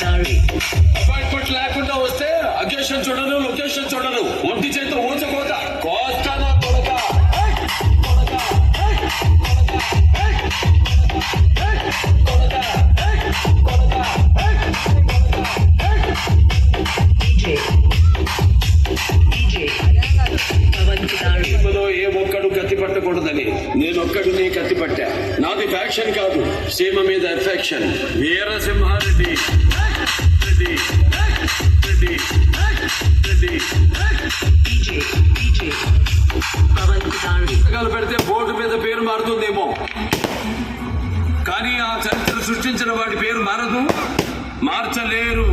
Appointment లేకుండా వస్తే occasion చూడరు, లొకేషన్ చూడరు, ఒంటి చేతితో ఊచకోత కోస్తానా కొడక. ఏ ఒక్కడు కత్తి పట్టకూడదని నేనొక్కడిని కత్తి పట్టా. నాది ఫ్యాక్షన్ కాదు, సీమ మీద ఎఫెక్షన్. వీరసింహారెడ్డి రెడ్డి రెడ్డి రెడ్డి పుస్తకాలు పెడితే బోర్డు మీద పేరు మారుతుందేమో, కానీ ఆ చరిత్ర సృష్టించిన వాడి పేరు మారదు, మార్చలేరు.